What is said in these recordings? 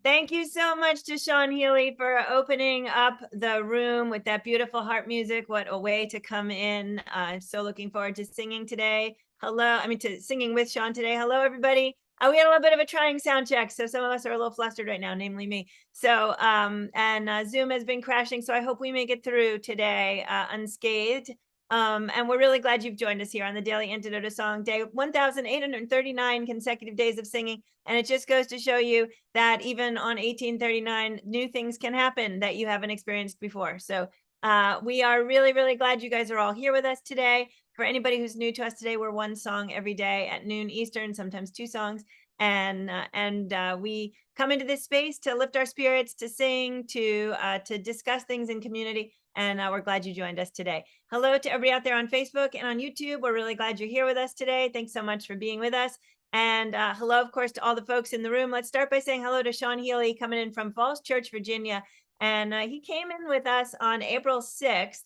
Thank you so much to Seán Heely for opening up the room with that beautiful harp music. What a way to come in. I'm so looking forward to singing today. To singing with Seán today. Hello, everybody. We had a little bit of a trying sound check, so some of us are a little flustered right now, namely me. So, Zoom has been crashing, so I hope we make it through today unscathed. And we're really glad you've joined us here on the Daily Antidote Song Day, 1,839 consecutive days of singing. And it just goes to show you that even on 1839, new things can happen that you haven't experienced before. So we are really, really glad you guys are all here with us today. For anybody who's new to us today, we're one song every day at noon Eastern, sometimes two songs. And we come into this space to lift our spirits, to sing, to discuss things in community. And we're glad you joined us today. Hello to everybody out there on Facebook and on YouTube. We're really glad you're here with us today. Thanks so much for being with us. And hello, of course, to all the folks in the room. Let's start by saying hello to Seán Heely, coming in from Falls Church, Virginia. And he came in with us on April 6th,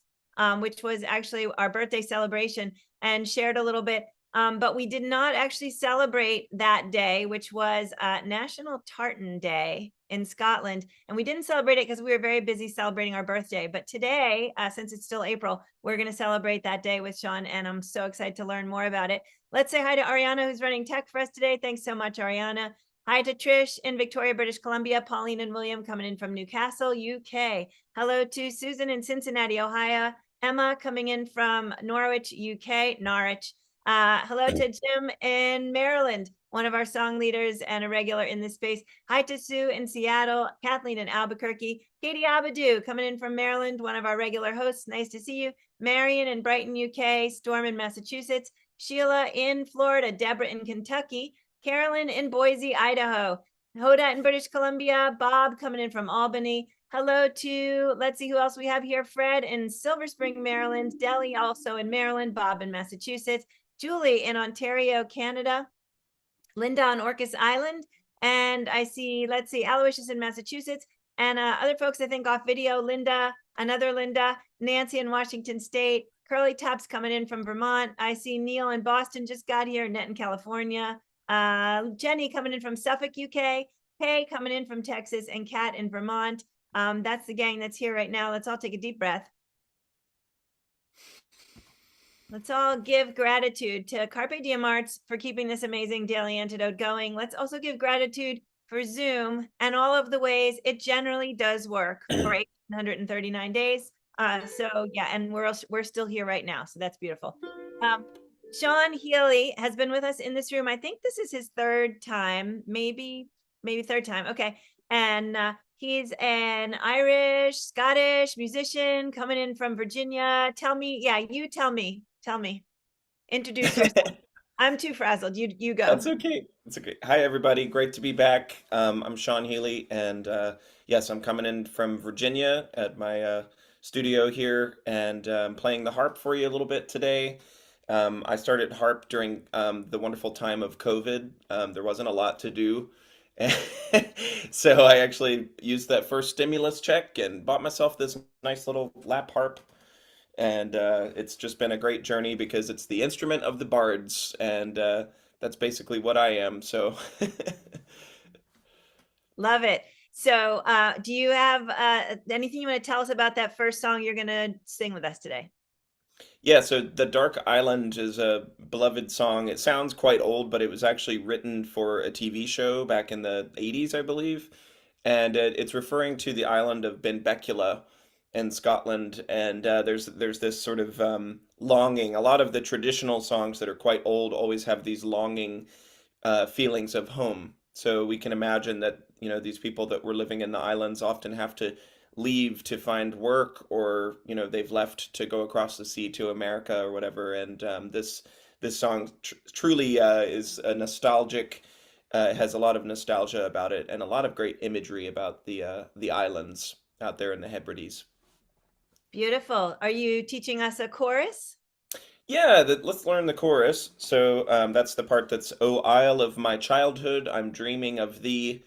which was actually our birthday celebration, and shared a little bit. But we did not actually celebrate that day, which was National Tartan Day in Scotland. And we didn't celebrate it because we were very busy celebrating our birthday. But today, since it's still April, we're going to celebrate that day with Seán. And I'm so excited to learn more about it. Let's say hi to Ariana, who's running tech for us today. Thanks so much, Ariana. Hi to Trish in Victoria, British Columbia. Pauline and William coming in from Newcastle, UK. Hello to Susan in Cincinnati, Ohio. Emma coming in from Norwich, UK. Norwich. Hello to Jim in Maryland, one of our song leaders and a regular in this space. Hi to Sue in Seattle, Kathleen in Albuquerque, Katie Abadou coming in from Maryland, one of our regular hosts. Nice to see you. Marion in Brighton, UK, Storm in Massachusetts, Sheila in Florida, Deborah in Kentucky, Carolyn in Boise, Idaho, Hoda in British Columbia, Bob coming in from Albany. Hello to, let's see who else we have here. Fred in Silver Spring, Maryland, Delhi also in Maryland, Bob in Massachusetts, Julie in Ontario, Canada, Linda on Orcas Island, and I see, let's see, Aloysius in Massachusetts, and other folks I think off video, Linda, another Linda, Nancy in Washington State, Curly Tops coming in from Vermont. I see Neil in Boston just got here, Net in California, Jenny coming in from Suffolk, UK, Kay coming in from Texas, and Kat in Vermont. That's the gang that's here right now. Let's all take a deep breath. Let's all give gratitude to Carpe Diem Arts for keeping this amazing daily antidote going. Let's also give gratitude for Zoom and all of the ways it generally does work for 839 days. So yeah, and we're still here right now, so that's beautiful. Seán Heely has been with us in this room. I think this is his third time, maybe third time. Okay, and he's an Irish, Scottish musician coming in from Virginia. Tell me, yeah, you tell me. Introduce yourself. I'm too frazzled. You go. That's okay. It's okay. Hi, everybody. Great to be back. I'm Seán Heely, and yes, I'm coming in from Virginia at my studio here, and playing the harp for you a little bit today. I started harp during the wonderful time of COVID. There wasn't a lot to do. So I actually used that first stimulus check and bought myself this nice little lap harp. And it's just been a great journey because it's the instrument of the bards, and that's basically what I am. So love it. So do you have anything you want to tell us about that first song you're going to sing with us today? Yeah, so The Dark Island is a beloved song. It sounds quite old, but it was actually written for a TV show back in the 80s, I believe. And it's referring to the island of Benbecula in Scotland. And there's this sort of longing. A lot of the traditional songs that are quite old always have these longing feelings of home. So we can imagine that, these people that were living in the islands often have to leave to find work, or, they've left to go across the sea to America or whatever. And this song truly is a nostalgic, it has a lot of nostalgia about it and a lot of great imagery about the islands out there in the Hebrides. Beautiful. Are you teaching us a chorus? Yeah, let's learn the chorus. So that's the part that's, "O Isle of my childhood, I'm dreaming of thee.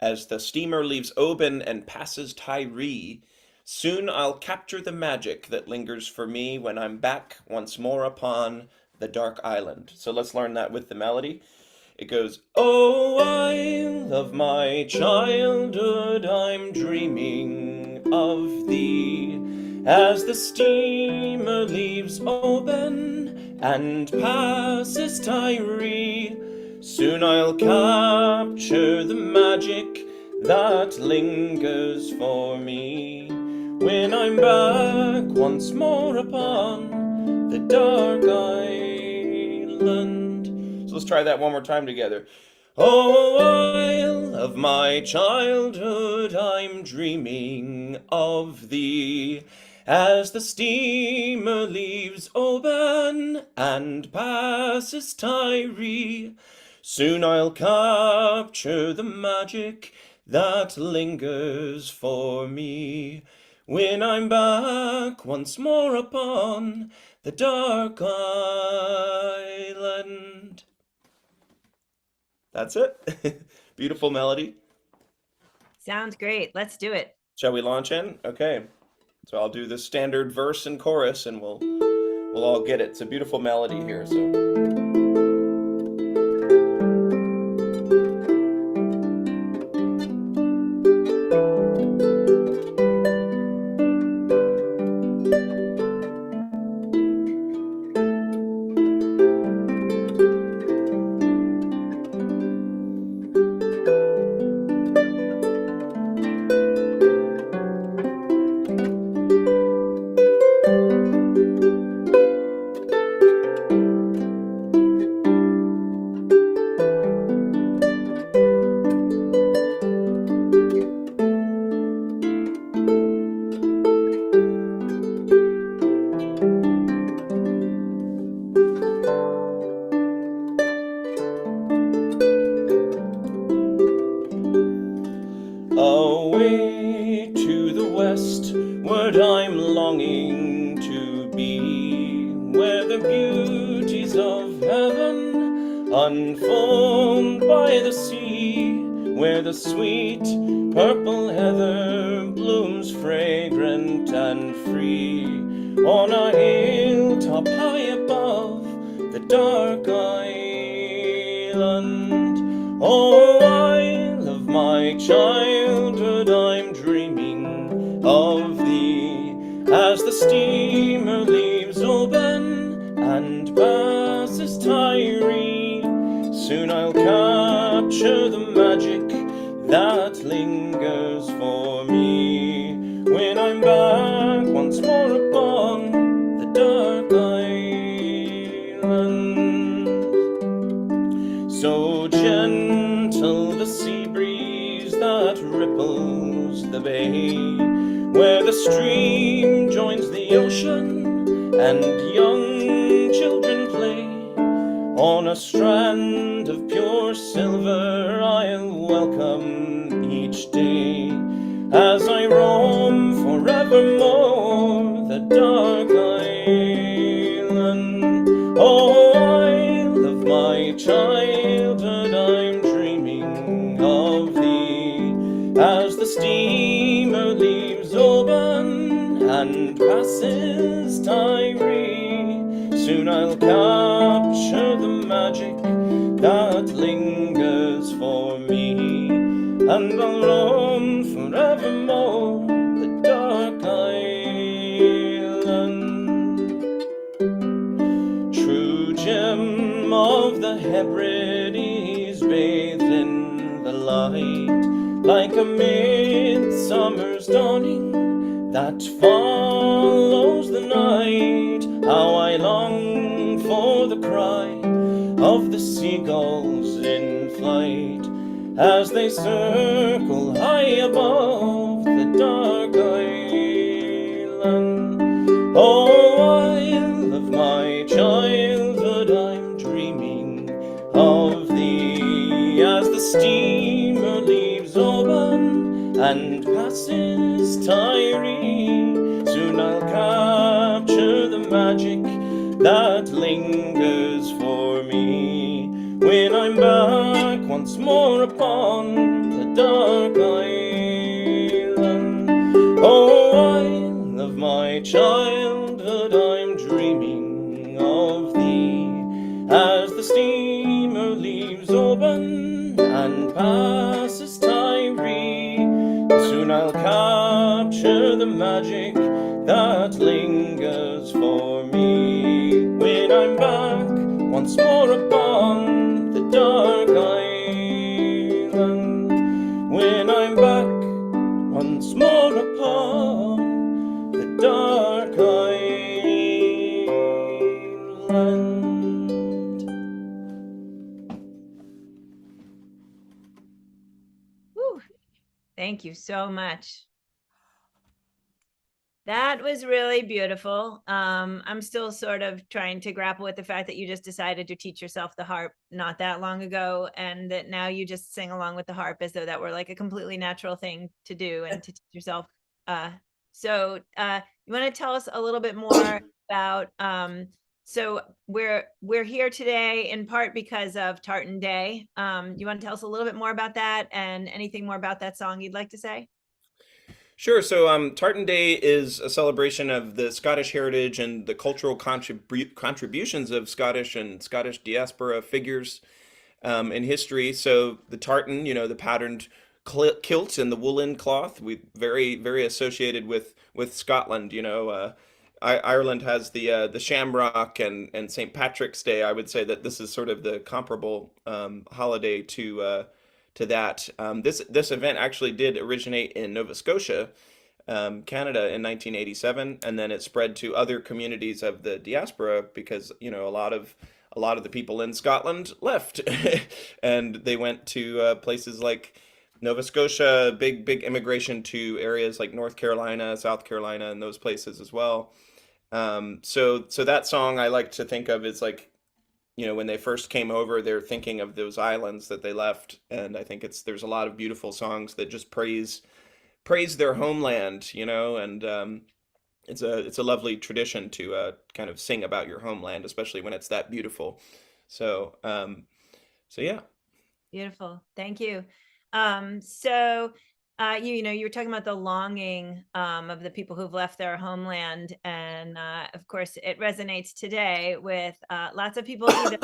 As the steamer leaves Oban and passes Tiree, soon I'll capture the magic that lingers for me when I'm back once more upon the dark island." So let's learn that with the melody. It goes, "O Isle of my childhood, I'm dreaming of thee. As the steamer leaves Oban and passes Tiree, soon I'll capture the magic that lingers for me when I'm back once more upon the dark island." So let's try that one more time together. "O Isle of my childhood, I'm dreaming of thee. As the steamer leaves Oban and passes Tiree, soon I'll capture the magic that lingers for me when I'm back once more upon the dark island." That's it. Beautiful melody. Sounds great. Let's do it. Shall we launch in? Okay. So I'll do the standard verse and chorus, and we'll all get it. It's a beautiful melody here, so. Away to the westward I'm longing to be, where the beauties of heaven unfold by the sea, where the sweet purple heather blooms fragrant and free, on a hilltop high above the dark island. Oh, Isle of my childhood, I'm dreaming of thee. As the steamer leaves Oban and passes Tiree, soon I'll capture the magic that lingers for me when I'm back once more upon the dark island. So gentle the sea breeze that ripples the bay, where the stream joins the ocean and young children play. On a strand of pure silver I'll welcome each day, as I roam forevermore the dark island. Oh, Isle of my childhood, I'm dreaming of thee. As the steamer leaves Oban and passes Tiree, soon I'll capture the magic that lingers for me, and I'll roam forevermore the dark island. gem of the Hebrides bathed in the light, like a midsummer's dawning that follows the night. How I long for the cry of the seagulls in flight as they circle high above the dark island. Oh, Isle of my childhood, I'm dreaming of thee as the steamer leaves Oban and passes Tiree. Soon I'll capture the magic that lingers for me when I'm back once more upon the dark island. Oh, Isle of my childhood, I'm dreaming of thee as the steamer leaves Oban and passes Tiree. Soon I'll capture the magic that lingers for me when I'm back once more upon the dark island. When I'm back once more upon the dark island. Whew. Thank you so much. That was really beautiful. I'm still sort of trying to grapple with the fact that you just decided to teach yourself the harp not that long ago, and that now you just sing along with the harp as though that were like a completely natural thing to do and to teach yourself. You want to tell us a little bit more about, so we're here today in part because of Tartan Day. You want to tell us a little bit more about that and anything more about that song you'd like to say? Sure. So, Tartan Day is a celebration of the Scottish heritage and the cultural contributions of Scottish and Scottish diaspora figures in history. So, the tartan, the patterned kilt and the woolen cloth, we very associated with Scotland. Ireland has the Shamrock and St. Patrick's Day. I would say that this is sort of the comparable holiday to that. This event actually did originate in Nova Scotia, Canada in 1987, and then it spread to other communities of the diaspora because a lot of the people in Scotland left, and they went to places like Nova Scotia. Big immigration to areas like North Carolina, South Carolina, and those places as well. So that song I like to think of as like, when they first came over, they're thinking of those islands that they left, and I think there's a lot of beautiful songs that just praise their homeland, and it's a lovely tradition to kind of sing about your homeland, especially when it's that beautiful. So yeah. Beautiful. Thank you. You were talking about the longing of the people who've left their homeland. And of course, it resonates today with lots of people either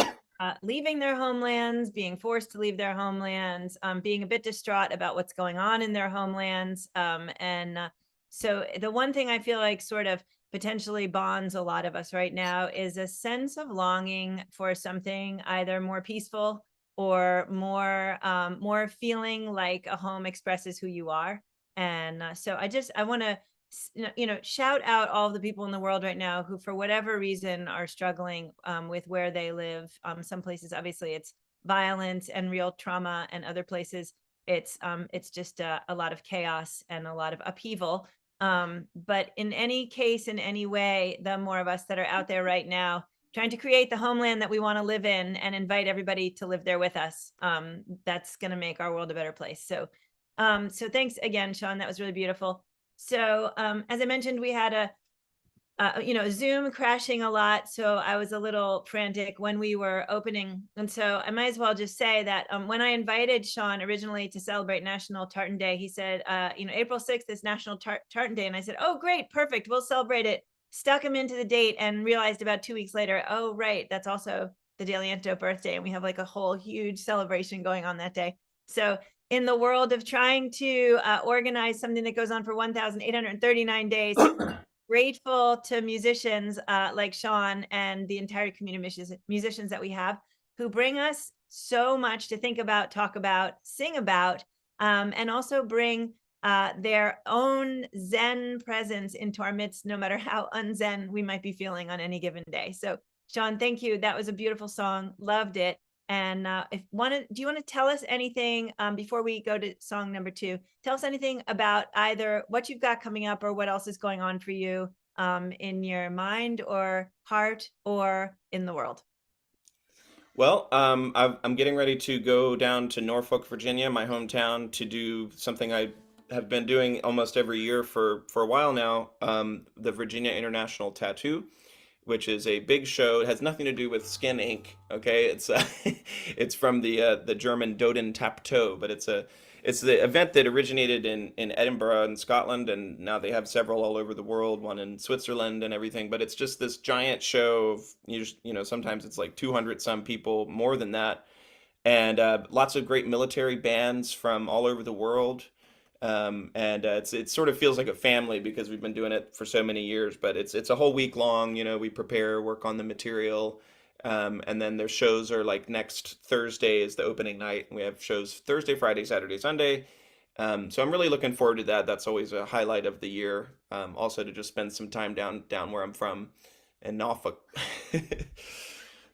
leaving their homelands, being forced to leave their homelands, being a bit distraught about what's going on in their homelands. So the one thing I feel like sort of potentially bonds a lot of us right now is a sense of longing for something either more peaceful or more feeling like a home expresses who you are. And so I want to shout out all the people in the world right now who for whatever reason are struggling with where they live. Some places obviously it's violence and real trauma, and other places it's just a lot of chaos and a lot of upheaval. But in any case, in any way, the more of us that are out there right now trying to create the homeland that we want to live in and invite everybody to live there with us, that's going to make our world a better place. So thanks again, Seán. That was really beautiful. So as I mentioned, we had Zoom crashing a lot. So I was a little frantic when we were opening. And so I might as well just say that when I invited Seán originally to celebrate National Tartan Day, he said, April 6th is National Tartan Day. And I said, oh, great, perfect. We'll celebrate it. Stuck him into the date and realized about 2 weeks later, oh, right, that's also the Deliento birthday. And we have like a whole huge celebration going on that day. So in the world of trying to organize something that goes on for 1,839 days, grateful to musicians like Seán and the entire community of musicians that we have who bring us so much to think about, talk about, sing about, and also bring their own Zen presence into our midst, no matter how unzen we might be feeling on any given day. So, Seán, thank you. That was a beautiful song. Loved it. And do you want to tell us anything before we go to song number 2? Tell us anything about either what you've got coming up or what else is going on for you in your mind or heart or in the world. Well, I'm getting ready to go down to Norfolk, Virginia, my hometown, to do something I have been doing almost every year for a while now, the Virginia International Tattoo, which is a big show. It has nothing to do with skin ink, okay? It's it's from the German Doden Tapto, but it's the event that originated in Edinburgh in Scotland, and now they have several all over the world, one in Switzerland and everything. But it's just this giant show of you know sometimes it's like 200 some people, more than that, and lots of great military bands from all over the world. And it sort of feels like a family because we've been doing it for so many years. But it's a whole week long. You know, we prepare, work on the material, and then their shows are like next Thursday is the opening night. We have shows Thursday, Friday, Saturday, Sunday. So I'm really looking forward to that. That's always a highlight of the year. Also to just spend some time down where I'm from in Norfolk.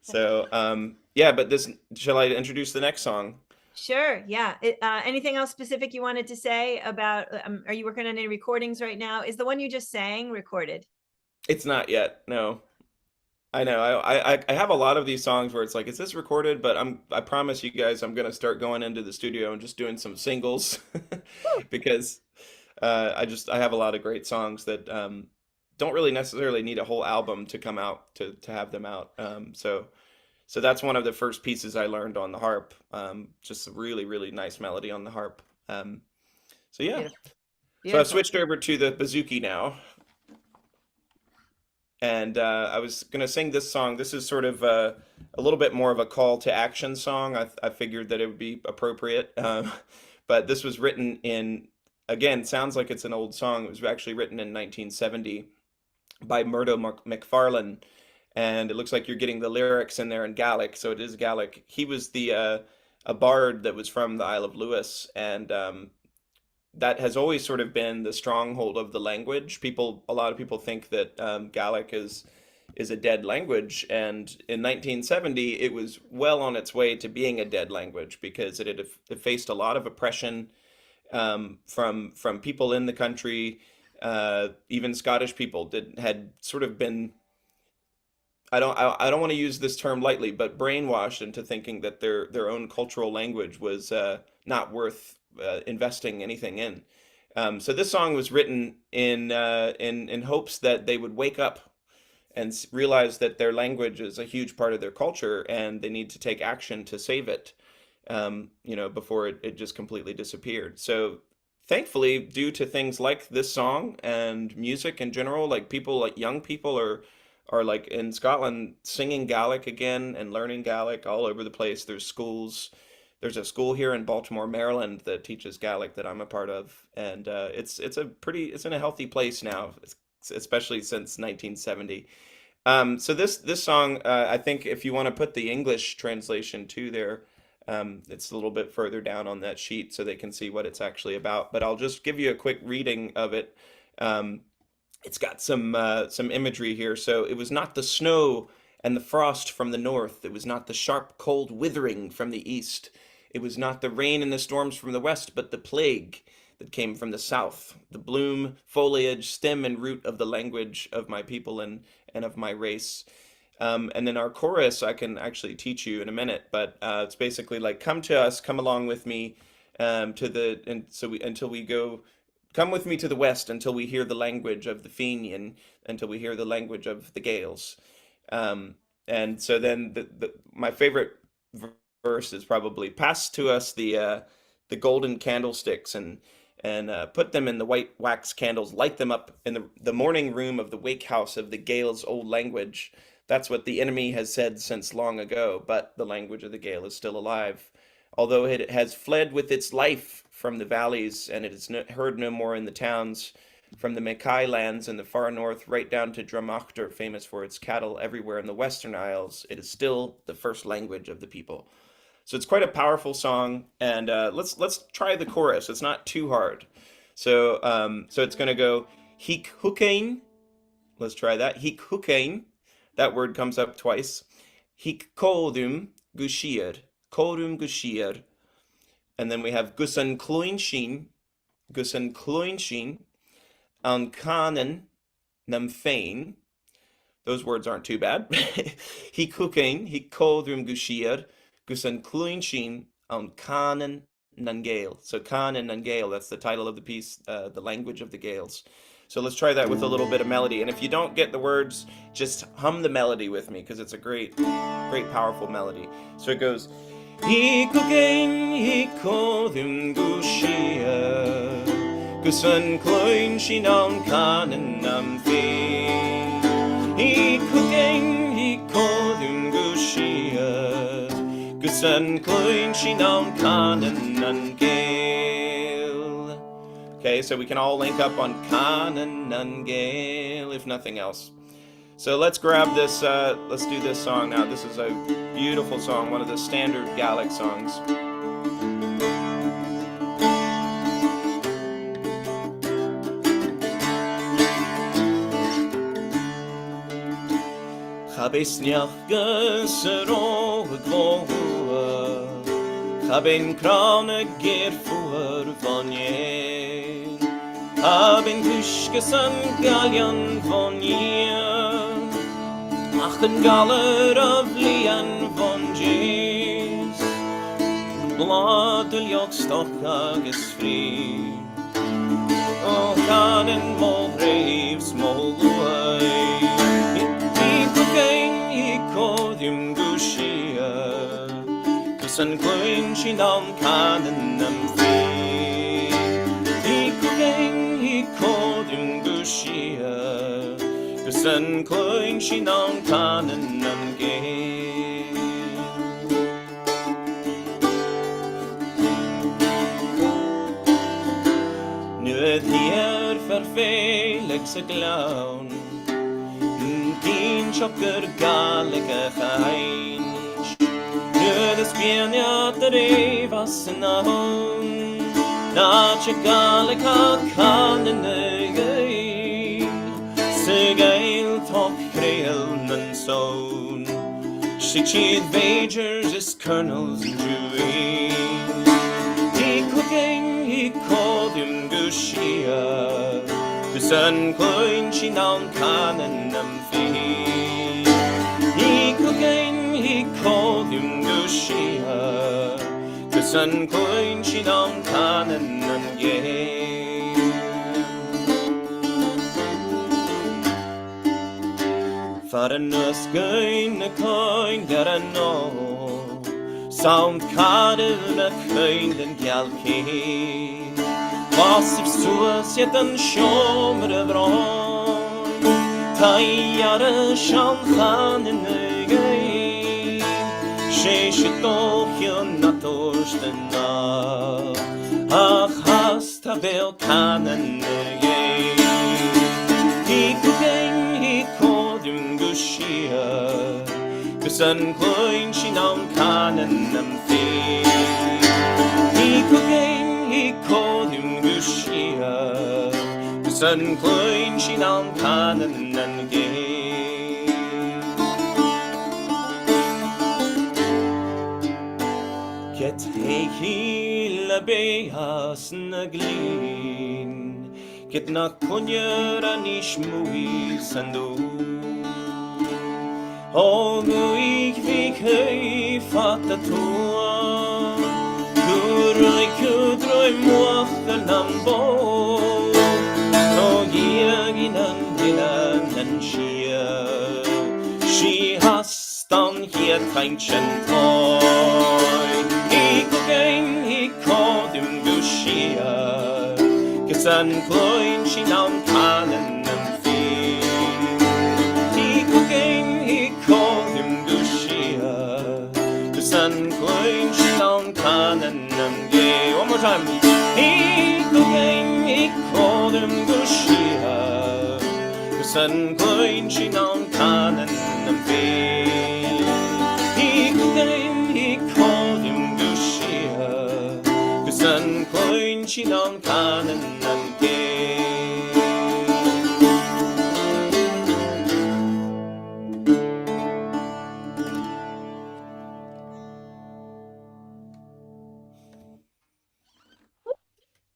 So yeah, but this shall I introduce the next song? Sure. Yeah. Anything else specific you wanted to say about, are you working on any recordings right now? Is the one you just sang recorded? It's not yet. No. I know. I have a lot of these songs where it's like, is this recorded? But I promise you guys, I'm gonna start going into the studio and just doing some singles Woo. because I have a lot of great songs that don't really necessarily need a whole album to come out to have them out. So that's one of the first pieces I learned on the harp. Just a really nice melody on the harp. So yeah. Beautiful. So I've Beautiful. switched over to the bouzouki now. And I was gonna sing this song. This is sort of a little bit more of a call to action song. I figured that it would be appropriate, but this was written in again. Sounds like it's an old song. It was actually written in 1970 by Murdo MacFarlane, and it looks like you're getting the lyrics in there in Gaelic, so it is Gaelic. He was the a bard that was from the Isle of Lewis, and that has always sort of been the stronghold of the language. A lot of people think that Gaelic is a dead language, and in 1970 it was well on its way to being a dead language because it faced a lot of oppression from people in the country. Even Scottish people had sort of been I don't want to use this term lightly, but brainwashed into thinking that their own cultural language was not worth investing anything in. So this song was written in hopes that they would wake up and realize that their language is a huge part of their culture and they need to take action to save it. You know, before it just completely disappeared. So thankfully, due to things like this song and music in general, like people like young people are like in Scotland singing Gaelic again and learning Gaelic all over the place. There's schools. There's a school here in Baltimore, Maryland that teaches Gaelic that I'm a part of, and it's in a healthy place now, especially since 1970. So this song, I think if you want to put the English translation to there, it's a little bit further down on that sheet so they can see what it's actually about. But I'll just give you a quick reading of it. Um, it's got some imagery here. So it was not the snow and the frost from the north. It was not the sharp cold withering from the east. It was not the rain and the storms from the west, but the plague that came from the south. The bloom, foliage, stem, and root of the language of my people and of my race. And then our chorus, I can actually teach you in a minute, but it's basically like, "Come to us, come along with me, to the and so we until we go, come with me to the west until we hear the language of the Fenian, until we hear the language of the Gaels." Um, and so then my favorite verse is probably, "Pass to us the golden candlesticks and put them in the white wax candles, light them up in the morning room of the wake house of the Gael's old language. That's what the enemy has said since long ago, but the language of the Gael is still alive. Although it has fled with its life from the valleys and it is heard no more in the towns, from the Mackay lands in the far north right down to Drumachtar, famous for its cattle everywhere in the Western Isles. It is still the first language of the people. So it's quite a powerful song, and let's try the chorus. It's not too hard. So it's going to go hik hukain. Let's try that. Hik hukain. That word comes up twice. Hik kodum gushir. Kodum gushir. And then we have gusan kloin shin. Gusan kloin shin. An Cànan nan Gàidheal. Those words aren't too bad. Hik hukain. Hik kodum gushir. Gusan kloin shin. An Cànan nan Gàidheal. So Cànan nan Gàidheal, that's the title of the piece, the language of the Gaels. So let's try that with a little bit of melody. And if you don't get the words, just hum the melody with me, because it's a great, great, powerful melody. So it goes, Hikugain hikodum gushia, Gusan kloin shinan Cànan nan Gàidheal. Hikugain hikodum gushia, Gusan kloin shinan Cànan nan Gàidheal. Okay, so we can all link up on Cànan nan Gàidheal, if nothing else. So let's grab this, let's do this song now. This is a beautiful song, one of the standard Gaelic songs. Chabesniach gesero gloa, Chaben krane gerfuer van je. Haben kushkesan galjan von hier, ach een galer of lian von jees, bladel jok stokka is free, oh Cànan mol graves mol way, ik kodum gushia, Gusan kloin shinan Cànan nan Gàidheal. Kodum gushia, Gusan kloin shinan Cànan nan Gàidheal. Nu het hier vervelig se glaun, din sjokker galike geins. Nu det spjenja der evas naun, Nacha Galika Cànan nan Gàidheal, Se Gael talk Creil nan Sown, Shichid Vagers is Colonels and Druids. He cooking, he kodum gushia, Gusan kloin shinan Cànan nan Gàidheal. He cooking, he kodum gushia, Gusan kloin shinan Cànan nan Gàidheal. Faranus gain na coin garano, Sound Cànan na coin den Galkeen. Was if suas yet an shomer vron, Tayara shan Cànan na Gàidheal. Sheshitochyon na torstena, Ach hast tabel Cànan na Gàidheal. He cooking, he kodum gushia, Gusan kloin shinan Cànan nan Gàidheal. He cooking, he kodum gushia, Gusan kloin shinan Cànan nan Gàidheal. Get heiki la beas na glin, Get na kunjer an ish mui sandu. O muig vik hei fatta tua, Kuroi kudroi muach an bo, No giaginan ginan an shia, Shi hastan hier kaintchen toy. He cooking, he kodum gushia, Gusan kloin shinan Cànan nan Gàidheal. He cooking, he kodum gushia, Gusan kloin shinan Cànan nan Gàidheal. One more time. He cooking, he kodum gushia, Sun Coin Chinon Cànan nan Gàidheal. He called him Gushia. Sun Coin Chinon Cànan nan Gàidheal.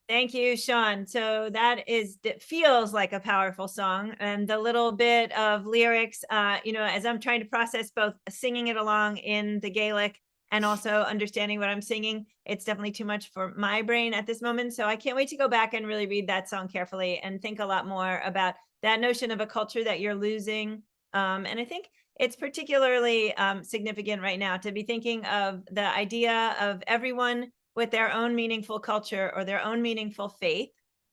Thank you, Sean. So that feels like a powerful song, and the little bit of lyrics, as I'm trying to process both singing it along in the Gaelic and also understanding what I'm singing, it's definitely too much for my brain at this moment. So I can't wait to go back and really read that song carefully and think a lot more about that notion of a culture that you're losing. And I think it's particularly significant right now to be thinking of the idea of everyone with their own meaningful culture or their own meaningful faith,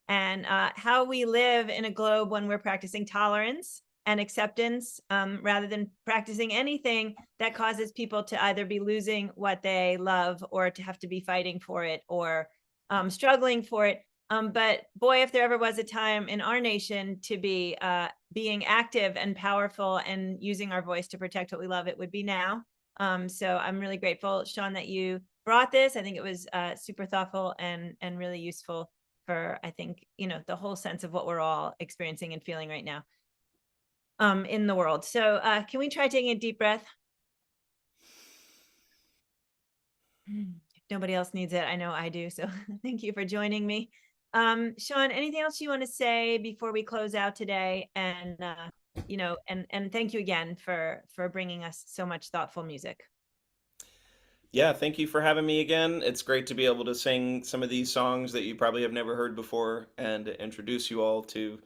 and how we live in a globe when we're practicing tolerance and acceptance, rather than practicing anything that causes people to either be losing what they love or to have to be fighting for it or struggling for it. But boy, if there ever was a time in our nation to be being active and powerful and using our voice to protect what we love, it would be now. So I'm really grateful, Sean, that you brought this. I think it was super thoughtful and really useful for, I think, the whole sense of what we're all experiencing and feeling right now in the world. So can we try taking a deep breath? If nobody else needs it, I know I do. So thank you for joining me. Sean, anything else you want to say before we close out today? And, and thank you again for bringing us so much thoughtful music. Yeah, thank you for having me again. It's great to be able to sing some of these songs that you probably have never heard before and introduce you all to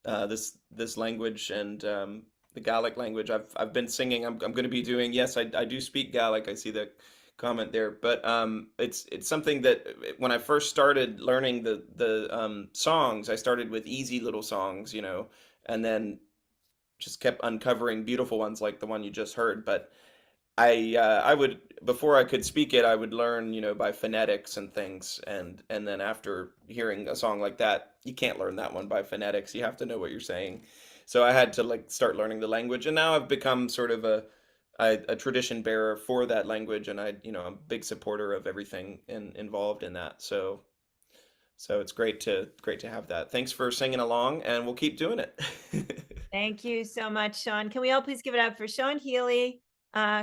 this language and the Gaelic language. I've been singing. I'm going to be doing. Yes, I do speak Gaelic. I see the comment there, but it's something that when I first started learning the songs, I started with easy little songs, and then just kept uncovering beautiful ones like the one you just heard. But I would, before I could speak it, I would learn, by phonetics and things, and then after hearing a song like that, you can't learn that one by phonetics. You have to know what you're saying. So I had to like start learning the language, and now I've become sort of a tradition bearer for that language, and I'm a big supporter of everything involved in that. So it's great to have that. Thanks for singing along, and we'll keep doing it. Thank you so much, Sean. Can we all please give it up for Seán Heely,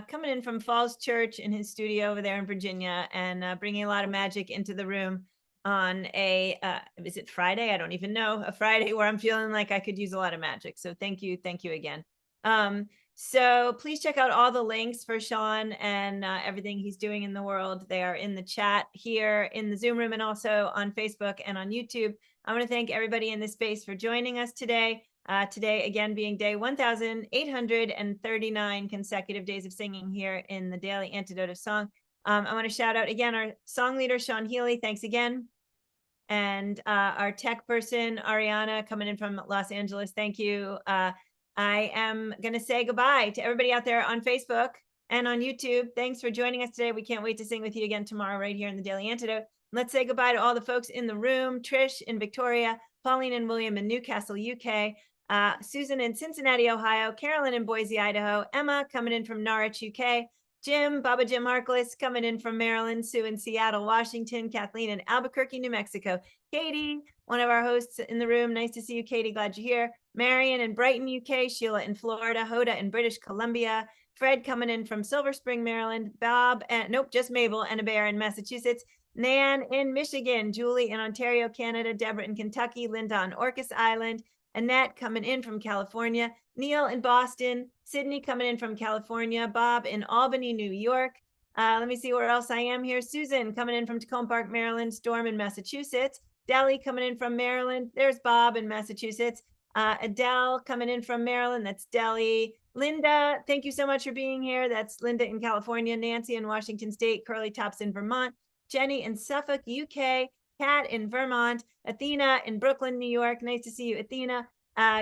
coming in from Falls Church in his studio over there in Virginia, and bringing a lot of magic into the room on is it Friday? I don't even know. A Friday where I'm feeling like I could use a lot of magic. So thank you again. So please check out all the links for Sean and everything he's doing in the world. They are in the chat here in the Zoom room and also on Facebook and on YouTube. I want to thank everybody in this space for joining us today. Today, again, being day 1,839 consecutive days of singing here in the Daily Antidote of Song. I want to shout out again our song leader, Seán Heely. Thanks again. And our tech person, Ariana, coming in from Los Angeles. Thank you. I am going to say goodbye to everybody out there on Facebook and on YouTube. Thanks for joining us today. We can't wait to sing with you again tomorrow right here in the Daily Antidote. Let's say goodbye to all the folks in the room. Trish in Victoria, Pauline and William in Newcastle, UK, Susan in Cincinnati, Ohio, Carolyn in Boise, Idaho, Emma coming in from Norwich, UK, Baba Jim Marklis coming in from Maryland, Sue in Seattle, Washington, Kathleen in Albuquerque, New Mexico, Katie, one of our hosts in the room. Nice to see you, Katie. Glad you're here. Marion in Brighton, UK, Sheila in Florida, Hoda in British Columbia, Fred coming in from Silver Spring, Maryland, Bob, and just Mabel and a bear in Massachusetts, Nan in Michigan, Julie in Ontario, Canada, Deborah in Kentucky, Linda on Orcas Island, Annette coming in from California, Neil in Boston, Sydney coming in from California, Bob in Albany, New York. Let me see where else I am here. Susan coming in from Tacoma Park, Maryland, Storm in Massachusetts, Deli coming in from Maryland. There's Bob in Massachusetts. Adele coming in from Maryland. That's Deli. Linda, thank you so much for being here. That's Linda in California, Nancy in Washington State, Curly Tops in Vermont, Jenny in Suffolk, UK, Kat in Vermont, Athena in Brooklyn, New York. Nice to see you, Athena.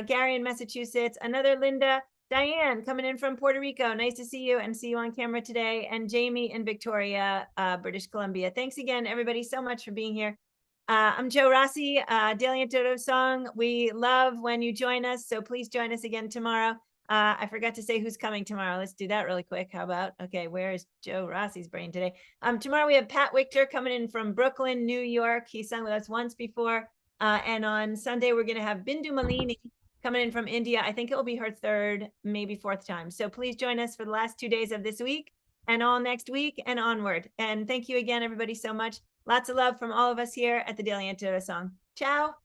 Gary in Massachusetts, another Linda. Diane coming in from Puerto Rico. Nice to see you and see you on camera today. And Jamie in Victoria, British Columbia. Thanks again, everybody, so much for being here. I'm Joe Rossi, Daily Antidote song. We love when you join us, so please join us again tomorrow. I forgot to say who's coming tomorrow. Let's do that really quick. How about, okay, where is Joe Rossi's brain today? Tomorrow we have Pat Wichter coming in from Brooklyn, New York. He sung with us once before. And on Sunday, we're going to have Bindu Malini coming in from India. I think it will be her third, maybe fourth time. So please join us for the last 2 days of this week and all next week and onward. And thank you again, everybody, so much. Lots of love from all of us here at the Daily Antidote Song. Ciao.